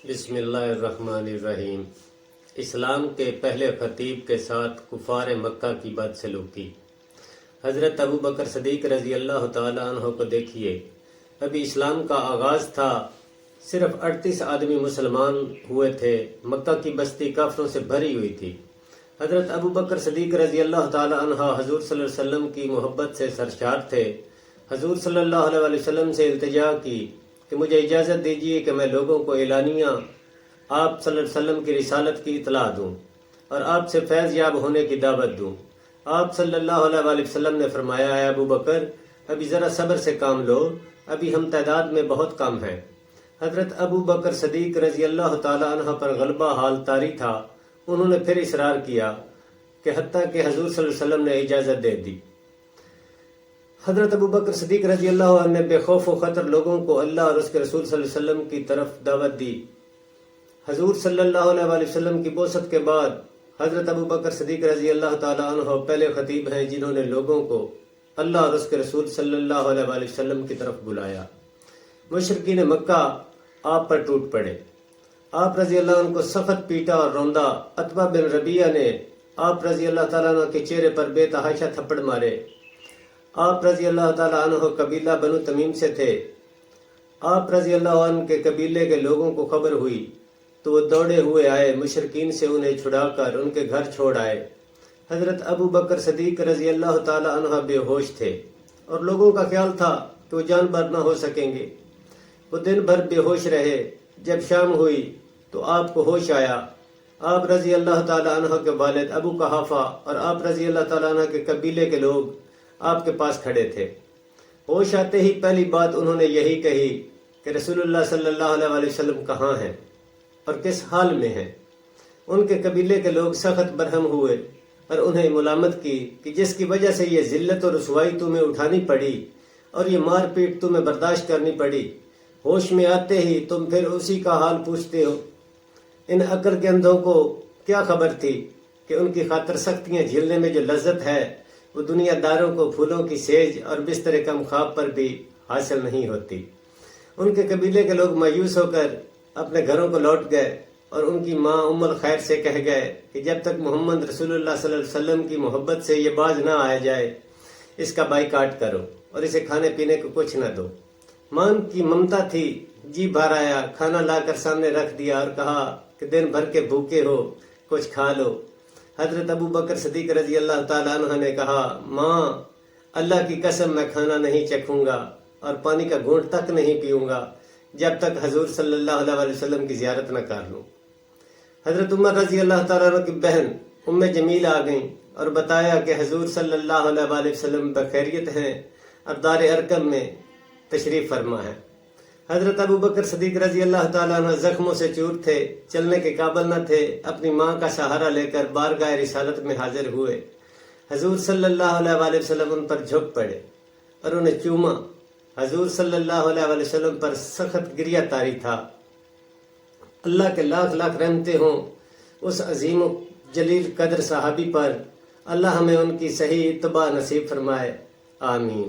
بسم اللہ الرحمن الرحیم۔ اسلام کے پہلے خطیب کے ساتھ کفار مکہ کی بدسلوکی۔ حضرت ابو بکر صدیق رضی اللہ تعالیٰ عنہ کو دیکھیے، ابھی اسلام کا آغاز تھا، صرف 38 آدمی مسلمان ہوئے تھے، مکہ کی بستی کافروں سے بھری ہوئی تھی۔ حضرت ابو بکر صدیق رضی اللہ تعالیٰ عنہ حضور صلی اللہ علیہ وسلم کی محبت سے سرشار تھے۔ حضور صلی اللہ علیہ وسلم سے التجا کی کہ مجھے اجازت دیجیے کہ میں لوگوں کو اعلانیہ آپ صلی اللہ علیہ وسلم کی رسالت کی اطلاع دوں اور آپ سے فیض یاب ہونے کی دعوت دوں۔ آپ صلی اللہ علیہ وسلم نے فرمایا، اے ابو بکر، ابھی ذرا صبر سے کام لو، ابھی ہم تعداد میں بہت کم ہیں۔ حضرت ابو بکر صدیق رضی اللہ تعالیٰ عنہ پر غلبہ حال طاری تھا۔ انہوں نے پھر اصرار کیا کہ حتیٰ کہ حضور صلی اللہ علیہ وسلم نے اجازت دے دی۔ حضرت ابو بکر صدیق رضی اللہ عنہ نے بے خوف و خطر لوگوں کو اللہ اور اس کے رسول صلی اللہ علیہ وسلم کی طرف دعوت دی۔ حضور صلی اللہ علیہ وسلم کی بعثت کے بعد حضرت ابو بکر صدیق رضی اللہ تعالیٰ عنہ پہلے خطیب ہیں جنہوں نے لوگوں کو اللہ اور اس کے رسول صلی اللہ علیہ وسلم کی طرف بلایا۔ مشرکین مکہ آپ پر ٹوٹ پڑے، آپ رضی اللہ عنہ کو سخت پیٹا اور روندا۔ عتبہ بن ربیعہ نے آپ رضی اللہ تعالیٰ عنہ کے چہرے پر بے تحاشا تھپڑ مارے۔ آپ رضی اللہ تعالیٰ عنہ قبیلہ بنو تمیم سے تھے۔ آپ رضی اللہ عنہ کے قبیلے کے لوگوں کو خبر ہوئی تو وہ دوڑے ہوئے آئے، مشرکین سے انہیں چھڑا کر ان کے گھر چھوڑ آئے۔ حضرت ابو بکر صدیق رضی اللہ تعالیٰ عنہ بے ہوش تھے اور لوگوں کا خیال تھا کہ وہ جان بر نہ ہو سکیں گے۔ وہ دن بھر بے ہوش رہے۔ جب شام ہوئی تو آپ کو ہوش آیا۔ آپ رضی اللہ تعالیٰ عنہ کے والد ابو قحافہ اور آپ رضی اللہ تعالیٰ عنہ کے قبیلے کے لوگ آپ کے پاس کھڑے تھے۔ ہوش آتے ہی پہلی بات انہوں نے یہی کہی کہ رسول اللہ صلی اللہ علیہ وسلم کہاں ہیں اور کس حال میں ہیں۔ ان کے قبیلے کے لوگ سخت برہم ہوئے اور انہیں ملامت کی کہ جس کی وجہ سے یہ ذلت اور رسوائی تمہیں اٹھانی پڑی اور یہ مار پیٹ تمہیں برداشت کرنی پڑی، ہوش میں آتے ہی تم پھر اسی کا حال پوچھتے ہو۔ ان عقل کے اندھوں کو کیا خبر تھی کہ ان کی خاطر سختیاں جھیلنے میں جو لذت ہے وہ دنیا داروں کو پھولوں کی سیج اور بستر کم خواب پر بھی حاصل نہیں ہوتی۔ ان کے قبیلے کے لوگ مایوس ہو کر اپنے گھروں کو لوٹ گئے اور ان کی ماں ام الخیر سے کہہ گئے کہ جب تک محمد رسول اللہ صلی اللہ علیہ وسلم کی محبت سے یہ باز نہ آیا جائے، اس کا بائیکاٹ کرو اور اسے کھانے پینے کو کچھ نہ دو۔ ماں کی ممتا تھی، جی بھر آیا، کھانا لا کر سامنے رکھ دیا اور کہا کہ دن بھر کے بھوکے ہو، کچھ کھا لو۔ حضرت ابو بکر صدیق رضی اللہ تعالیٰ عنہ نے کہا، ماں، اللہ کی قسم میں کھانا نہیں چکھوں گا اور پانی کا گھونٹ تک نہیں پیوں گا جب تک حضور صلی اللہ علیہ وسلم کی زیارت نہ کر لوں۔ حضرت عمر رضی اللہ تعالیٰ عنہ کی بہن ام جمیل آ گئیں اور بتایا کہ حضور صلی اللہ علیہ وسلم بخیریت ہیں اور دار ارقم میں تشریف فرما ہے۔ حضرت ابو بکر صدیق رضی اللہ تعالیٰ عنہ زخموں سے چور تھے، چلنے کے قابل نہ تھے، اپنی ماں کا سہارا لے کر بارگاہ رسالت میں حاضر ہوئے۔ حضور صلی اللہ علیہ وسلم ان پر جھک پڑے اور انہیں چوما۔ حضور صلی اللہ علیہ وسلم پر سخت گریہ طاری تھا۔ اللہ کے لاکھ لاکھ رحمتیں ہوں اس عظیم و جلیل قدر صحابی پر۔ اللہ ہمیں ان کی صحیح اتباع نصیب فرمائے، آمین۔